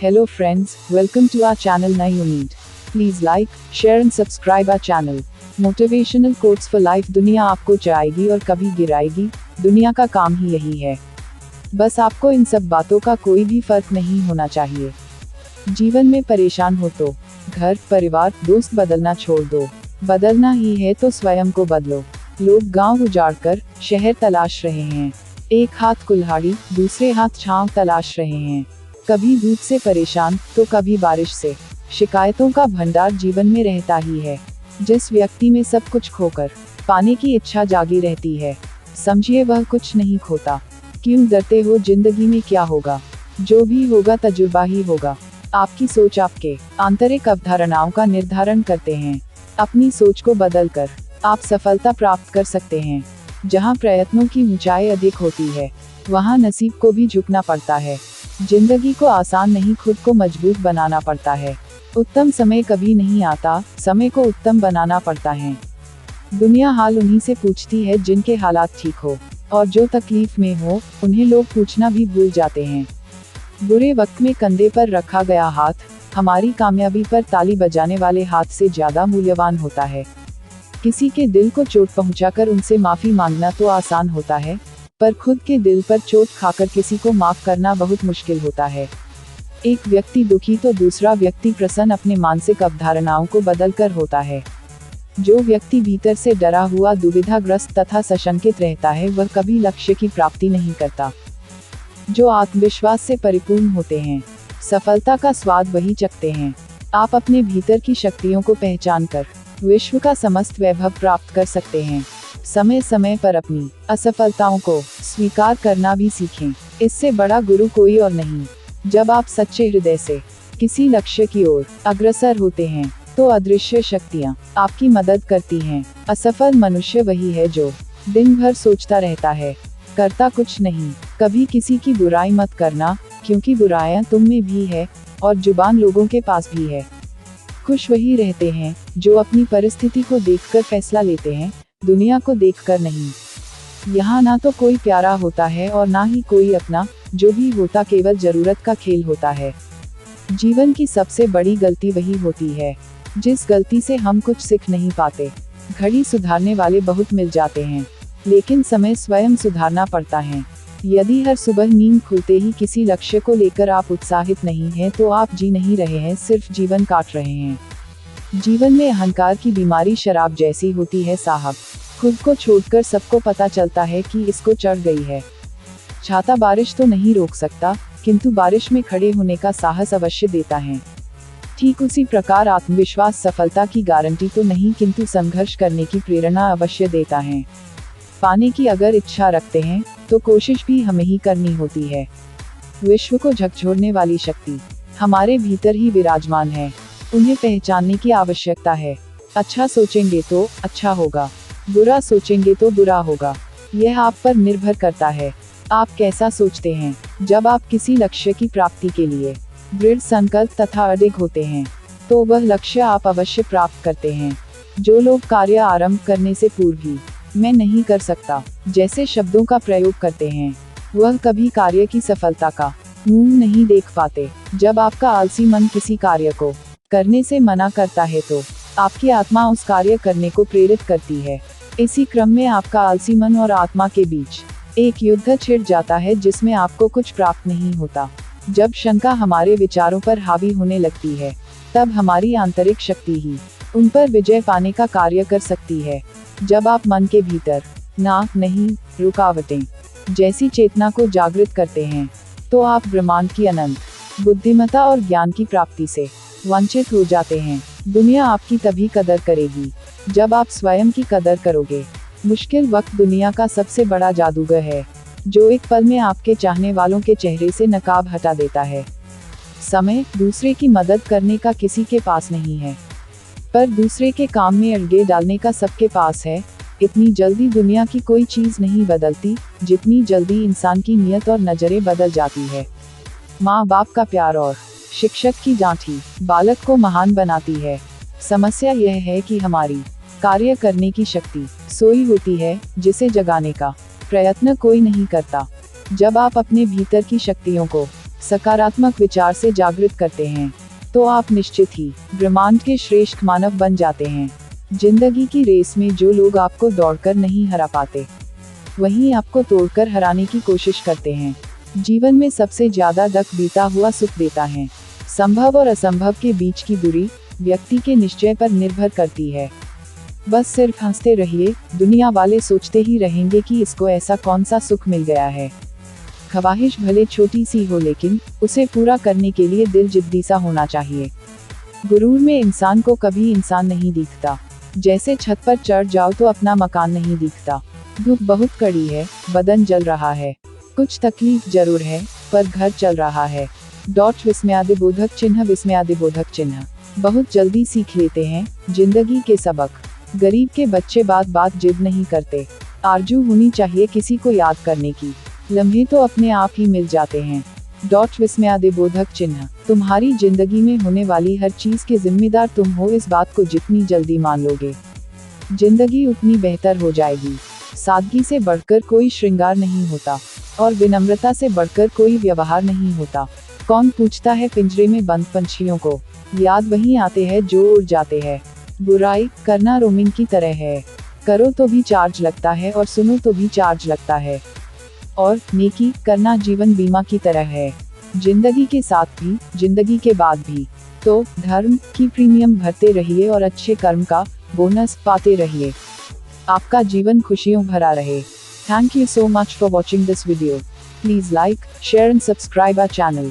Hello friends, welcome to our channel Nai Umeed. Please like, share and subscribe our channel. Motivational quotes for life. दुनिया आपको चढ़ाएगी और कभी गिराएगी, दुनिया का काम ही यही है। बस आपको इन सब बातों का कोई भी फर्क नहीं होना चाहिए। जीवन में परेशान हो तो घर, परिवार, दोस्त बदलना छोड़ दो। बदलना ही है तो स्वयं को बदलो। लोग गांव उजाड़कर शहर तलाश रहे हैं। एक हाथ कुल्हाड़ी, दूसरे हाथ छांव तलाश रहे हैं। कभी धूप से परेशान तो कभी बारिश से। शिकायतों का भंडार जीवन में रहता ही है। जिस व्यक्ति में सब कुछ खोकर पाने की इच्छा जागी रहती है, समझिए वह कुछ नहीं खोता। क्यों डरते हो? जिंदगी में क्या होगा, जो भी होगा तजुर्बा ही होगा। आपकी सोच आपके आंतरिक अवधारणाओं का निर्धारण करते हैं। अपनी सोच को बदलकर आप सफलता प्राप्त कर सकते हैं। जहां प्रयत्नों की ऊंचाई अधिक होती है, वहां नसीब को भी झुकना पड़ता है। जिंदगी को आसान नहीं, खुद को मजबूत बनाना पड़ता है। उत्तम समय कभी नहीं आता, समय को उत्तम बनाना पड़ता है। दुनिया हाल उन्हीं से पूछती है जिनके हालात ठीक हो, और जो तकलीफ में हो उन्हें लोग पूछना भी भूल जाते हैं। बुरे वक्त में कंधे पर रखा गया हाथ हमारी कामयाबी पर ताली बजाने वाले हाथ से ज्यादा मूल्यवान होता है। किसी के दिल को चोट पहुंचाकर उनसे माफी मांगना तो आसान होता है, पर खुद के दिल पर चोट खाकर किसी को माफ करना बहुत मुश्किल होता है। एक व्यक्ति दुखी तो दूसरा व्यक्ति प्रसन्न अपने मानसिक अवधारणाओं को बदलकर होता है। जो व्यक्ति भीतर से डरा हुआ, दुविधाग्रस्त तथा सशंकित रहता है, वह कभी लक्ष्य की प्राप्ति नहीं करता। जो आत्मविश्वास से परिपूर्ण होते हैं, सफलता का स्वाद वही चखते हैं। आप अपने भीतर की शक्तियों को पहचान कर विश्व का समस्त वैभव प्राप्त कर सकते हैं। समय समय पर अपनी असफलताओं को स्वीकार करना भी सीखें। इससे बड़ा गुरु कोई और नहीं। जब आप सच्चे हृदय से किसी लक्ष्य की ओर अग्रसर होते हैं, तो अदृश्य शक्तियां आपकी मदद करती हैं। असफल मनुष्य वही है जो दिन भर सोचता रहता है, करता कुछ नहीं। कभी किसी की बुराई मत करना, क्योंकि बुराइयां तुम में भी है और जुबान लोगों के पास भी है। खुश वही रहते हैं जो अपनी परिस्थिति को देखकर फैसला लेते हैं, दुनिया को देखकर नहीं। यहाँ ना तो कोई प्यारा होता है और ना ही कोई अपना, जो भी होता केवल जरूरत का खेल होता है। जीवन की सबसे बड़ी गलती वही होती है जिस गलती से हम कुछ सीख नहीं पाते। घड़ी सुधारने वाले बहुत मिल जाते हैं, लेकिन समय स्वयं सुधारना पड़ता है। यदि हर सुबह नींद खुलते ही किसी लक्ष्य को लेकर आप उत्साहित नहीं हैं, तो आप जी नहीं रहे हैं, सिर्फ जीवन काट रहे हैं। जीवन में अहंकार की बीमारी शराब जैसी होती है साहब। खुद को छोड़कर सबको पता चलता है कि इसको चढ़ गई है। छाता बारिश तो नहीं रोक सकता, किंतु बारिश में खड़े होने का साहस अवश्य देता है। ठीक उसी प्रकार आत्मविश्वास सफलता की गारंटी तो नहीं, किंतु संघर्ष करने की प्रेरणा अवश्य देता है। पाने की अगर इच्छा रखते हैं, तो कोशिश भी हमें ही करनी होती है। विश्व को झकझोरने वाली शक्ति हमारे भीतर ही विराजमान है, उन्हें पहचानने की आवश्यकता है। अच्छा सोचेंगे तो अच्छा होगा, बुरा सोचेंगे तो बुरा होगा। यह आप पर निर्भर करता है, आप कैसा सोचते हैं। जब आप किसी लक्ष्य की प्राप्ति के लिए दृढ़ संकल्प तथा अडिग होते हैं, तो वह लक्ष्य आप अवश्य प्राप्त करते हैं। जो लोग कार्य आरंभ करने से पूर्व ही मैं नहीं कर सकता जैसे शब्दों का प्रयोग करते हैं, वह कभी कार्य की सफलता का मुंह नहीं देख पाते। जब आपका आलसी मन किसी कार्य को करने से मना करता है, तो आपकी आत्मा उस कार्य करने को प्रेरित करती है। इसी क्रम में आपका आलसी मन और आत्मा के बीच एक युद्ध छिड़ जाता है, जिसमें आपको कुछ प्राप्त नहीं होता। जब शंका हमारे विचारों पर हावी होने लगती है, तब हमारी आंतरिक शक्ति ही उन पर विजय पाने का कार्य कर सकती है। जब आप मन के भीतर ना, नहीं, रुकावटें जैसी चेतना को जागृत करते हैं, तो आप ब्रह्मांड की अनंत बुद्धिमत्ता और ज्ञान की प्राप्ति से वंचित हो जाते हैं। दुनिया आपकी तभी कदर करेगी जब आप स्वयं की कदर करोगे। मुश्किल वक्त दुनिया का सबसे बड़ा जादूगर है, जो एक पल में आपके चाहने वालों के चेहरे से नकाब हटा देता है। समय दूसरे की मदद करने का किसी के पास नहीं है, पर दूसरे के काम में अड़ंगे डालने का सबके पास है। इतनी जल्दी दुनिया की कोई चीज नहीं बदलती, जितनी जल्दी इंसान की नीयत और नजरें बदल जाती है। माँ बाप का प्यार और शिक्षक की डांट बालक को महान बनाती है। समस्या यह है कि हमारी कार्य करने की शक्ति सोई होती है, जिसे जगाने का प्रयत्न कोई नहीं करता। जब आप अपने भीतर की शक्तियों को सकारात्मक विचार से जागृत करते हैं, तो आप निश्चित ही ब्रह्मांड के श्रेष्ठ मानव बन जाते हैं। जिंदगी की रेस में जो लोग आपको दौड़कर नहीं हरा पाते, वही आपको तोड़कर हराने की कोशिश करते हैं। जीवन में सबसे ज्यादा दुख बीता हुआ सुख देता है। संभव और असंभव के बीच की दूरी व्यक्ति के निश्चय पर निर्भर करती है। बस सिर्फ हंसते रहिए, दुनिया वाले सोचते ही रहेंगे कि इसको ऐसा कौन सा सुख मिल गया है। ख्वाहिश भले छोटी सी हो, लेकिन उसे पूरा करने के लिए दिल जिद्दी सा होना चाहिए। गुरूर में इंसान को कभी इंसान नहीं दिखता। जैसे छत पर चढ़ जाओ तो अपना मकान नहीं दिखता। धूप बहुत कड़ी है, बदन जल रहा है, कुछ तकलीफ जरूर है, पर घर चल रहा है। विस्मयादिबोधक चिन्ह विस्मयादिबोधक चिन्ह। बहुत जल्दी सीख लेते हैं जिंदगी के सबक। गरीब के बच्चे बात बात जिद नहीं करते। आरजू होनी चाहिए किसी को याद करने की, लम्हे तो अपने आप ही मिल जाते हैं। विस्मयादिबोधक चिन्ह। तुम्हारी जिंदगी में होने वाली हर चीज के जिम्मेदार तुम हो, इस बात को जितनी जल्दी मान लोगे, जिंदगी उतनी बेहतर हो जाएगी। सादगी से बढ़कर कोई श्रृंगार नहीं होता, और विनम्रता से बढ़कर कोई व्यवहार नहीं होता। कौन पूछता है पिंजरे में बंद पंछियों को, याद वही आते हैं जो उड़ जाते हैं। बुराई करना रोमिंग की तरह है, करो तो भी चार्ज लगता है और सुनो तो भी चार्ज लगता है। और नेकी करना जीवन बीमा की तरह है, जिंदगी के साथ भी, जिंदगी के बाद भी। तो धर्म की प्रीमियम भरते रहिए और अच्छे कर्म का बोनस पाते रहिए। आपका जीवन खुशियों भरा रहे। Thank you so much for watching this video. Please like, share and subscribe our channel.